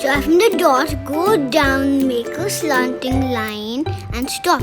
So from the dot, go down, make a slanting line and stop.